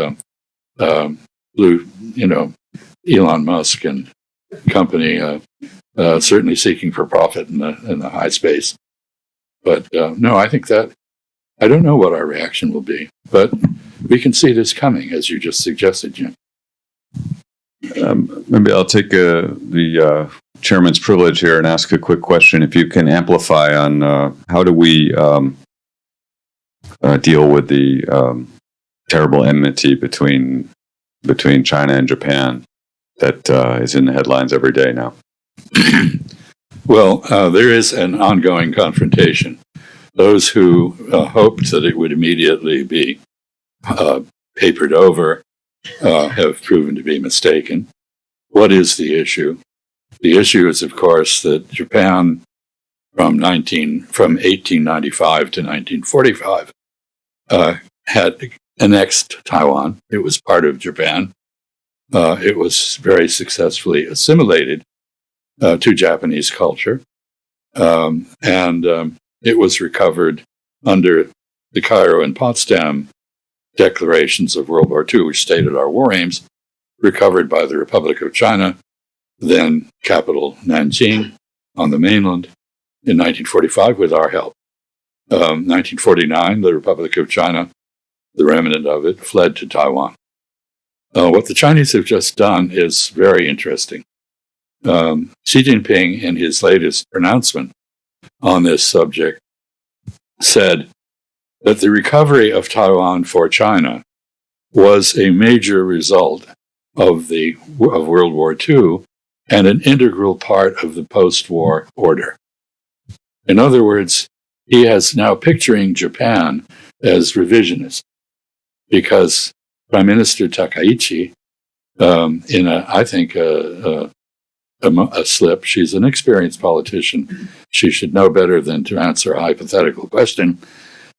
Elon Musk and company certainly seeking for profit in the high space. But no, I think that I don't know what our reaction will be, but we can see this coming, as you just suggested, Jim. Maybe I'll take the chairman's privilege here and ask a quick question. If you can amplify on how do we deal with the terrible enmity between China and Japan that is in the headlines every day now? Well, there is an ongoing confrontation. Those who hoped that it would immediately be papered over have proven to be mistaken. What is the issue? The issue is, of course, that Japan from 1895 to 1945 had annexed Taiwan. It was part of Japan. It was very successfully assimilated to Japanese culture, and it was recovered under the Cairo and Potsdam declarations of World War II, which stated our war aims, recovered by the Republic of China, then capital Nanjing on the mainland in 1945 with our help. 1949, the Republic of China, the remnant of it, fled to Taiwan. What the Chinese have just done is very interesting. Xi Jinping, in his latest pronouncement on this subject, said that the recovery of Taiwan for China was a major result of World War II and an integral part of the post-war order. In other words, he is now picturing Japan as revisionist because Prime Minister Takaichi, in a slip, she's an experienced politician. She should know better than to answer a hypothetical question.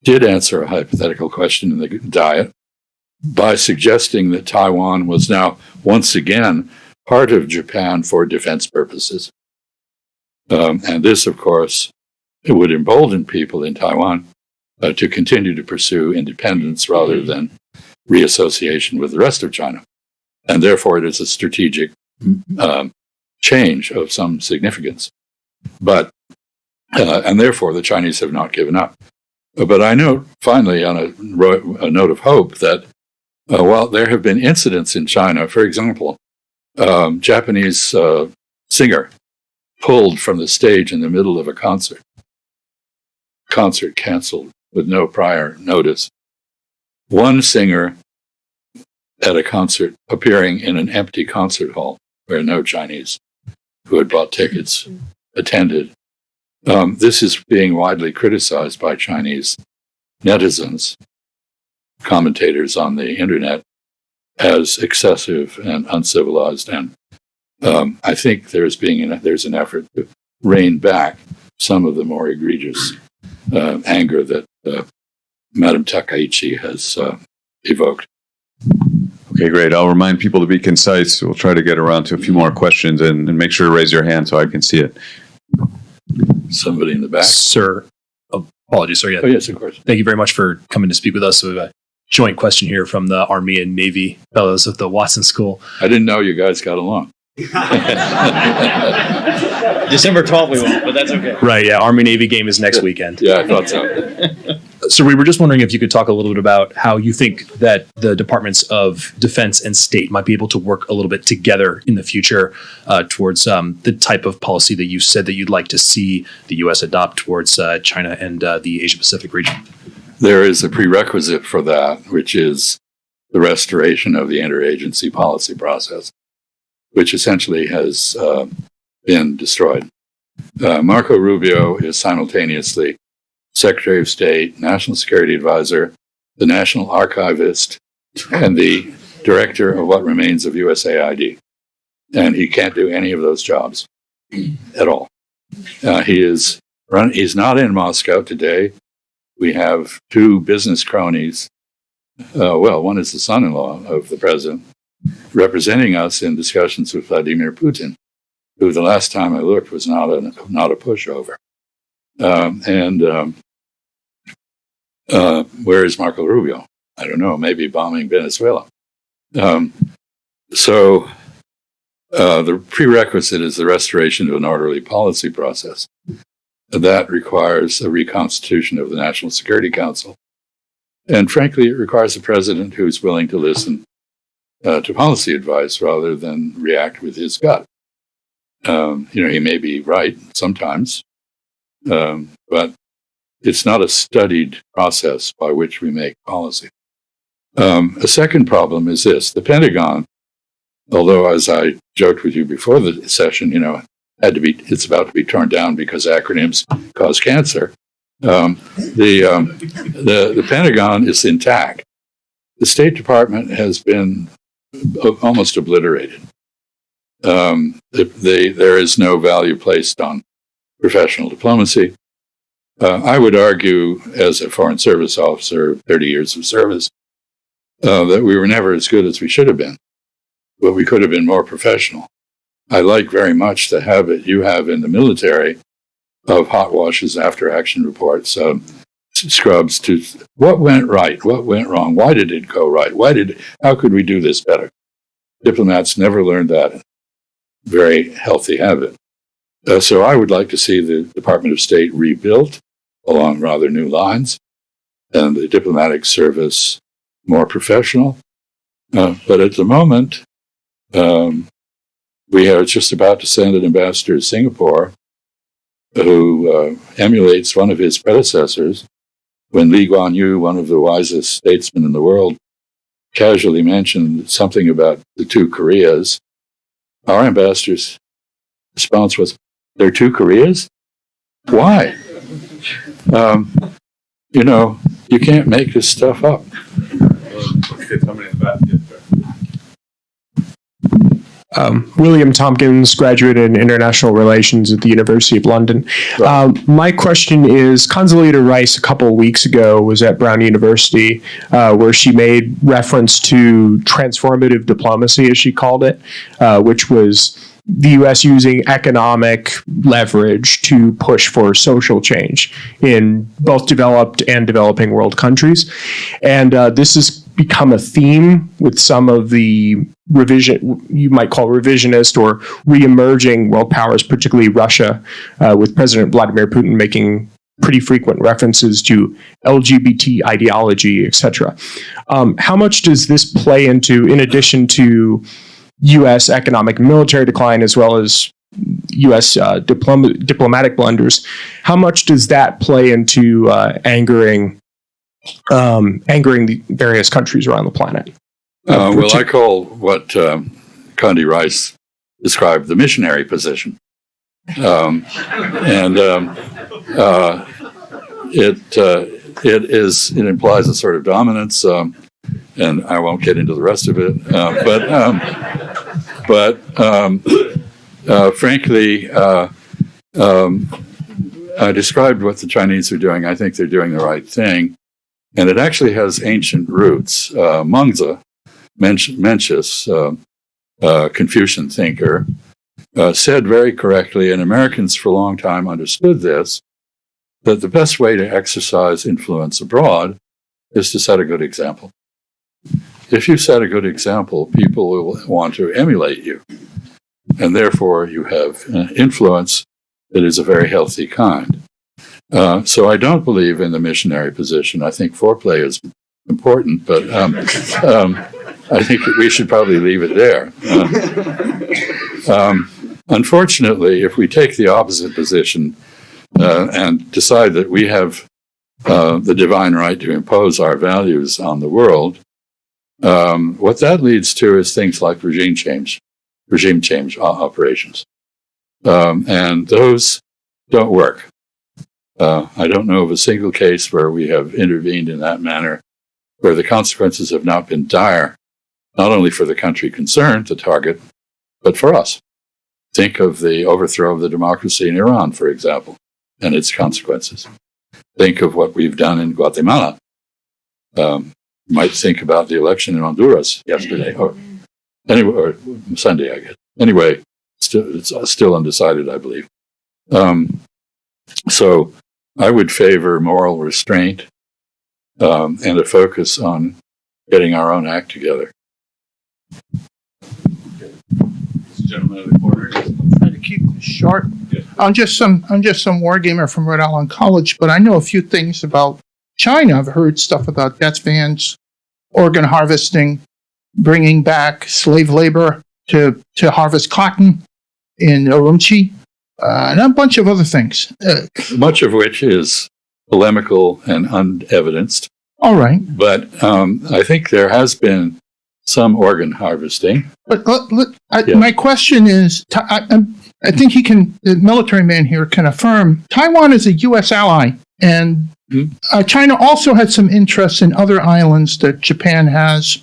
Did answer a hypothetical question in the Diet by suggesting that Taiwan was now once again part of Japan for defense purposes. And this, of course, it would embolden people in Taiwan to continue to pursue independence rather than reassociation with the rest of China. And therefore, it is a strategic change of some significance. But, and therefore, the Chinese have not given up. But I note, finally, on a note of hope, that while there have been incidents in China, for example, Japanese singer pulled from the stage in the middle of a concert canceled with no prior notice. One singer at a concert appearing in an empty concert hall where no Chinese who had bought tickets attended. This is being widely criticized by Chinese netizens, commentators on the internet, as excessive and uncivilized. And I think there's an effort to rein back some of the more egregious anger that Madam Takaichi has evoked. Okay, great. I'll remind people to be concise. We'll try to get around to a few more questions and make sure to raise your hand so I can see it. Somebody in the back. Sir, apologies, sir. Yeah. Oh, yes, of course. Thank you very much for coming to speak with us. So we have a joint question here from the Army and Navy fellows of the Watson School. I didn't know you guys got along. December 12th we won't, but that's okay. Right, yeah. Army-Navy game is next weekend. Yeah, I thought so. So we were just wondering if you could talk a little bit about how you think that the Departments of Defense and State might be able to work a little bit together in the future towards the type of policy that you said that you'd like to see the U.S. adopt towards China and the Asia-Pacific region. There is a prerequisite for that, which is the restoration of the interagency policy process, which essentially has been destroyed. Marco Rubio is simultaneously Secretary of State, National Security Advisor, the National Archivist, and the Director of what remains of USAID. And he can't do any of those jobs at all. He's not in Moscow today. We have two business cronies. One is the son-in-law of the president, representing us in discussions with Vladimir Putin, who the last time I looked was not a pushover. Where is Marco Rubio? I don't know, maybe bombing Venezuela. So the prerequisite is the restoration of an orderly policy process. That requires a reconstitution of the National Security Council. And frankly, it requires a president who's willing to listen to policy advice rather than react with his gut. He may be right sometimes, but it's not a studied process by which we make policy. A second problem is this. The Pentagon, although as I joked with you before the session, it's about to be torn down because acronyms cause cancer. The Pentagon is intact. The State Department has been almost obliterated. There is no value placed on professional diplomacy. I would argue, as a Foreign Service officer, 30 years of service, that we were never as good as we should have been, but we could have been more professional. I like very much the habit you have in the military of hot washes, after action reports, scrubs to what went right, what went wrong, why did it go right, how could we do this better? Diplomats never learned that. Very healthy habit. So I would like to see the Department of State rebuilt along rather new lines, and the diplomatic service more professional. But at the moment, we are just about to send an ambassador to Singapore who emulates one of his predecessors when Lee Kuan Yew, one of the wisest statesmen in the world, casually mentioned something about the two Koreas. Our ambassador's response was, "There are two Koreas? Why? You can't make this stuff up." William Tompkins, graduate in international relations at the University of London. My question is, Condoleezza Rice a couple of weeks ago was at Brown University where she made reference to transformative diplomacy, as she called it, which was the U.S. using economic leverage to push for social change in both developed and developing world countries. And this has become a theme with some of the you might call revisionist or re-emerging world powers, particularly Russia, with President Vladimir Putin making pretty frequent references to LGBT ideology, etc. How much does this play into, in addition to U.S. economic and military decline, as well as U.S. diplomatic blunders, how much does that play into angering the various countries around the planet? Well, I call what Condi Rice described the missionary position. It implies a sort of dominance, and I won't get into the rest of it. Frankly, I described what the Chinese are doing. I think they're doing the right thing, and it actually has ancient roots. Mengzi, Mencius, Confucian thinker, said very correctly, and Americans for a long time understood this, that the best way to exercise influence abroad is to set a good example. If you set a good example, people will want to emulate you. And therefore, you have influence that is a very healthy kind. So I don't believe in the missionary position. I think foreplay is important, but I think that we should probably leave it there. Unfortunately, if we take the opposite position and decide that we have the divine right to impose our values on the world, what that leads to is things like regime change operations. And those don't work. I don't know of a single case where we have intervened in that manner, where the consequences have not been dire, not only for the country concerned, the target, but for us. Think of the overthrow of the democracy in Iran, for example, and its consequences. Think of what we've done in Guatemala. Might think about the election in Honduras yesterday, or Sunday, I guess. Anyway, it's still undecided, I believe. So I would favor moral restraint and a focus on getting our own act together. Gentleman in the corner. Try to keep this short. I'm just some wargamer from Rhode Island College, but I know a few things about China. I've heard stuff about death vans, organ harvesting, bringing back slave labor to harvest cotton in Urumqi, and a bunch of other things. Much of which is polemical and unevidenced. All right. But I think there has been some organ harvesting. But my question is, I think the military man here can affirm, Taiwan is a U.S. ally, and China also had some interest in other islands that Japan has.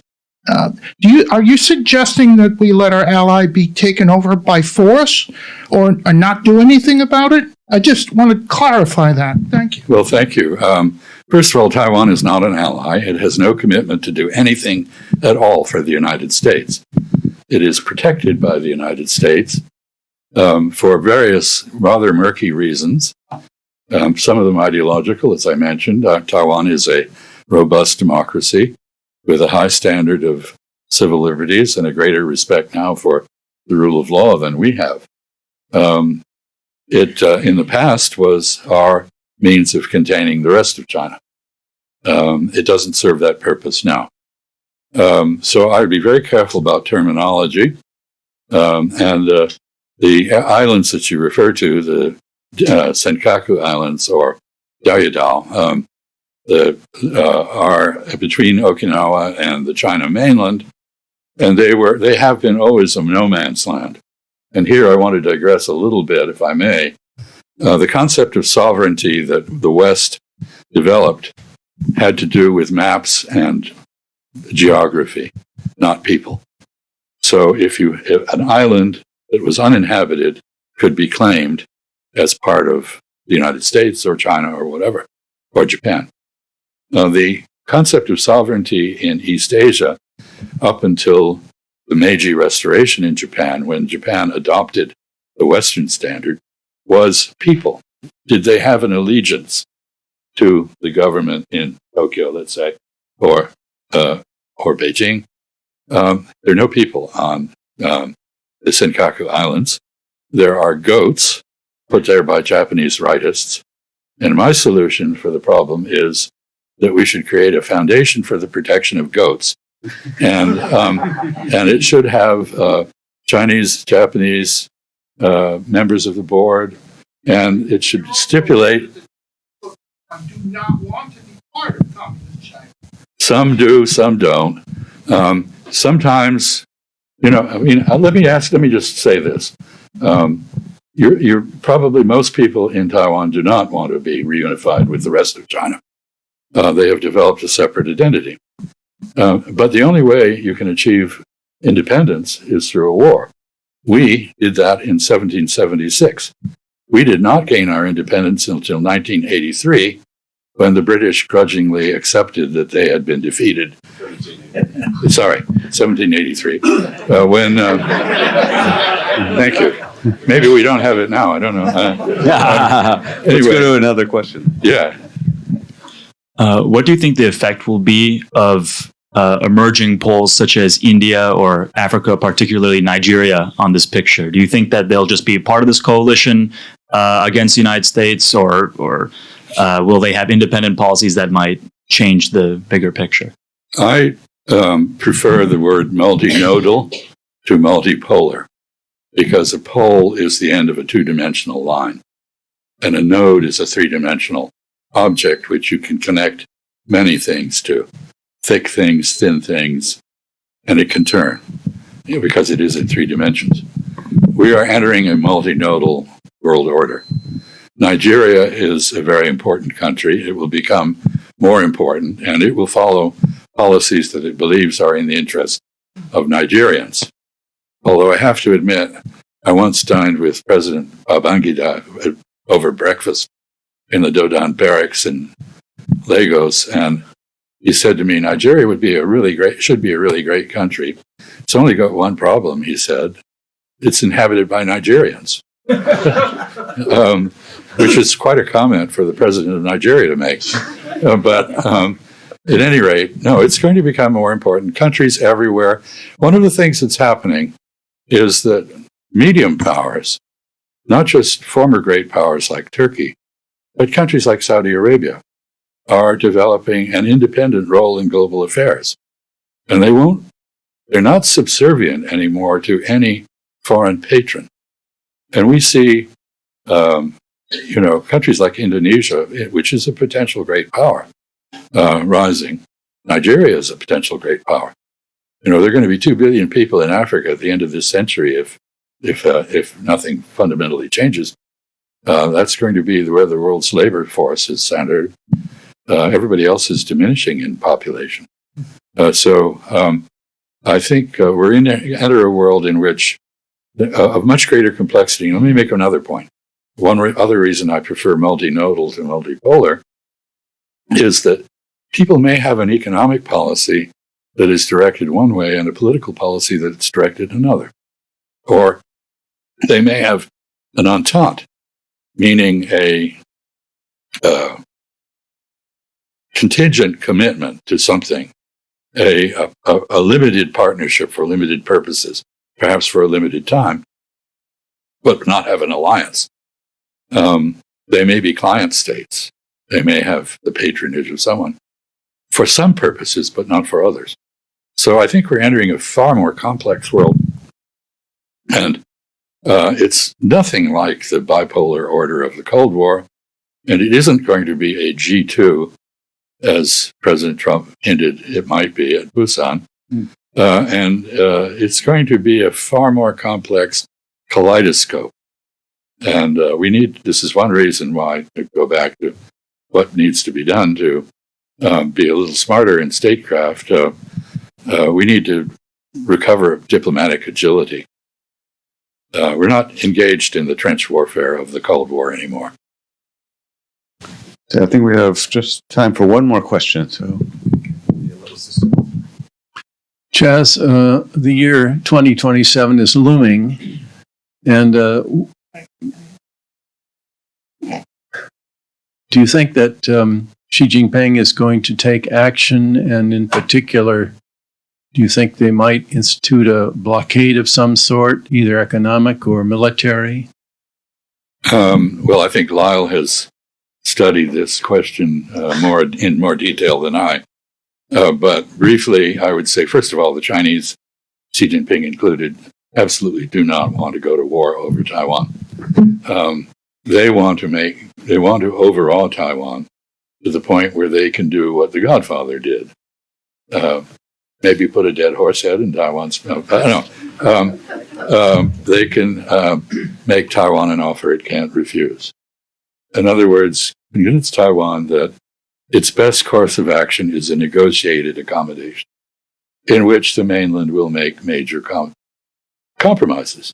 Are you suggesting that we let our ally be taken over by force or not do anything about it? I just want to clarify that. Thank you. Well, thank you. First of all, Taiwan is not an ally. It has no commitment to do anything at all for the United States. It is protected by the United States for various rather murky reasons. Some of them ideological, as I mentioned. Taiwan is a robust democracy with a high standard of civil liberties and a greater respect now for the rule of law than we have. It, in the past, was our means of containing the rest of China. It doesn't serve that purpose now. So I would be very careful about terminology. And the islands that you refer to, the Senkaku Islands or Diaodao, are between Okinawa and the China mainland, and they have been always a no man's land. And here I want to digress a little bit, if I may. The concept of sovereignty that the West developed had to do with maps and geography, not people. So if an island that was uninhabited could be claimed as part of the United States or China or whatever, or Japan. The concept of sovereignty in East Asia, up until the Meiji Restoration in Japan, when Japan adopted the Western standard, was people. Did they have an allegiance to the government in Tokyo, let's say, or Beijing? There are no people on the Senkaku Islands. There are goats put there by Japanese rightists And my solution for the problem is that we should create a foundation for the protection of goats. And it should have Chinese, Japanese members of the board, and it should stipulate. I do not want to be part of communist China. Some do, some don't. Sometimes, let me just say this. You're probably most people in Taiwan do not want to be reunified with the rest of China. They have developed a separate identity. But the only way you can achieve independence is through a war. We did that in 1776. We did not gain our independence until 1983, when the British grudgingly accepted that they had been defeated. 1783. Thank you. Maybe we don't have it now. I don't know. Let's go to another question. Yeah. What do you think the effect will be of emerging poles such as India or Africa, particularly Nigeria, on this picture? Do you think that they'll just be part of this coalition against the United States, or will they have independent policies that might change the bigger picture? I prefer the word multinodal to multipolar, because a pole is the end of a two-dimensional line, and a node is a three-dimensional object which you can connect many things to, thick things, thin things, and it can turn, because it is in three dimensions. We are entering a multinodal world order. Nigeria is a very important country. It will become more important, and it will follow policies that it believes are in the interest of Nigerians. Although I have to admit, I once dined with President Babangida over breakfast in the Dodan barracks in Lagos, and he said to me, Nigeria should be a really great country. It's only got one problem, he said. It's inhabited by Nigerians. Which is quite a comment for the president of Nigeria to make. But at any rate, no, it's going to become more important. Countries everywhere. One of the things that's happening is that medium powers, not just former great powers like Turkey, but countries like Saudi Arabia, are developing an independent role in global affairs. And they're not subservient anymore to any foreign patron. And we see, countries like Indonesia, which is a potential great power, rising. Nigeria is a potential great power. There are going to be 2 billion people in Africa at the end of this century if nothing fundamentally changes. That's going to be where the world's labor force is centered. Everybody else is diminishing in population. So I think we're enter a world in which of much greater complexity. Let me make another point. One other reason I prefer multinodal to multipolar is that people may have an economic policy that is directed one way and a political policy that's directed another. Or they may have an entente, meaning a contingent commitment to something, a limited partnership for limited purposes, perhaps for a limited time, but not have an alliance. They may be client states. They may have the patronage of someone for some purposes, but not for others. So I think we're entering a far more complex world. And it's nothing like the bipolar order of the Cold War. And it isn't going to be a G2, as President Trump hinted it might be at Busan. And it's going to be a far more complex kaleidoscope. And this is one reason why, to go back to what needs to be done to be a little smarter in statecraft, we need to recover diplomatic agility. We're not engaged in the trench warfare of the Cold War anymore. So I think we have just time for one more question. So, Chas, the year 2027 is looming, and do you think that Xi Jinping is going to take action, and in particular, do you think they might institute a blockade of some sort, either economic or military? Well, I think Lyle has study this question in more detail than I. But briefly, I would say, first of all, the Chinese, Xi Jinping included, absolutely do not want to go to war over Taiwan. They want to overawe Taiwan to the point where they can do what the Godfather did. Maybe put a dead horse head in Taiwan's mouth. I don't know. They can make Taiwan an offer it can't refuse. In other words, convince Taiwan that its best course of action is a negotiated accommodation in which the mainland will make major compromises.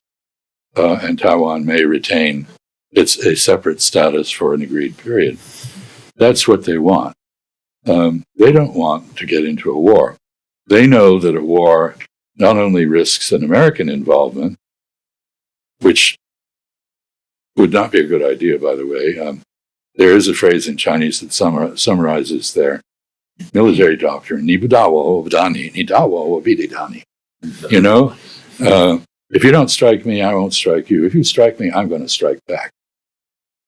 And Taiwan may retain a separate status for an agreed period. That's what they want. They don't want to get into a war. They know that a war not only risks an American involvement, which would not be a good idea, by the way. There is a phrase in Chinese that summarizes their military doctrine, "Ni bu da wo bu da ni, ni da wo bi di da ni." You know, if you don't strike me, I won't strike you. If you strike me, I'm going to strike back.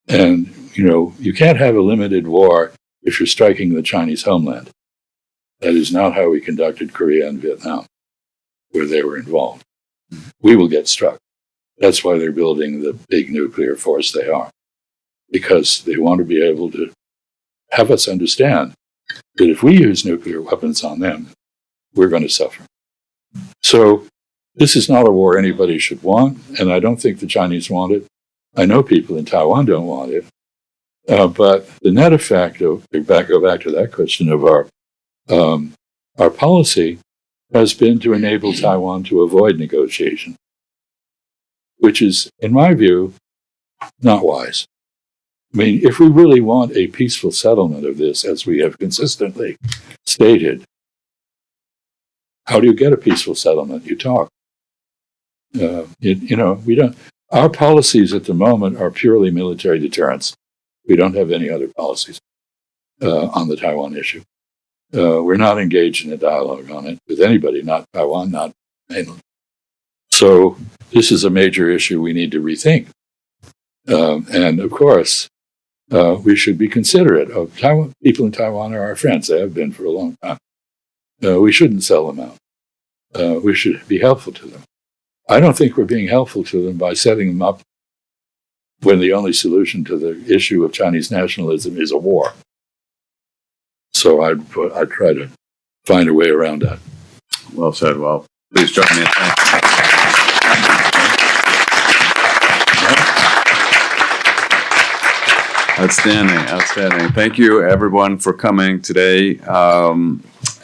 And, you know, you can't have a limited war if you're striking the Chinese homeland. That is not how we conducted Korea and Vietnam, where they were involved. We will get struck. That's why they're building the big nuclear force they are, because they want to be able to have us understand that if we use nuclear weapons on them, we're going to suffer. So this is not a war anybody should want, and I don't think the Chinese want it. I know people in Taiwan don't want it. But the net effect of, go back to that question of our policy has been to enable Taiwan to avoid negotiation, which is, in my view, not wise. I mean, if we really want a peaceful settlement of this, as we have consistently stated, how do you get a peaceful settlement? You talk. You know, we don't. Our policies at the moment are purely military deterrence. We don't have any other policies on the Taiwan issue. We're not engaged in a dialogue on it with anybody, not Taiwan, not mainland. So this is a major issue we need to rethink. And of course, we should be considerate of Taiwan. People in Taiwan are our friends. They have been for a long time. We shouldn't sell them out. We should be helpful to them. I don't think we're being helpful to them by setting them up when the only solution to the issue of Chinese nationalism is a war. So I'd try to find a way around that. Well said. Well, please join me in thanking. Outstanding. Thank you, everyone, for coming today.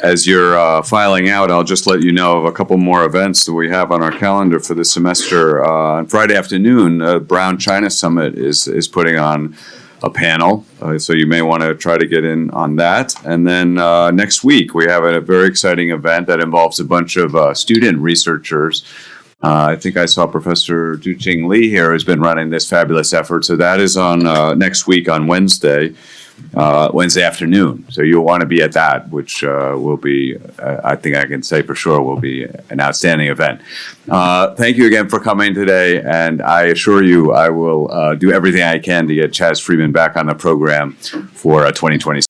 As you're filing out, I'll just let you know of a couple more events that we have on our calendar for this semester. On Friday afternoon, Brown China Summit is putting on a panel, so you may want to try to get in on that. And then next week, we have a very exciting event that involves a bunch of student researchers. I think I saw Professor Du-Ching Lee here, who's been running this fabulous effort. So that is on next week on Wednesday afternoon. So you'll want to be at that, which will be, I think I can say for sure, will be an outstanding event. Thank you again for coming today. And I assure you, I will do everything I can to get Chas Freeman back on the program for 2026.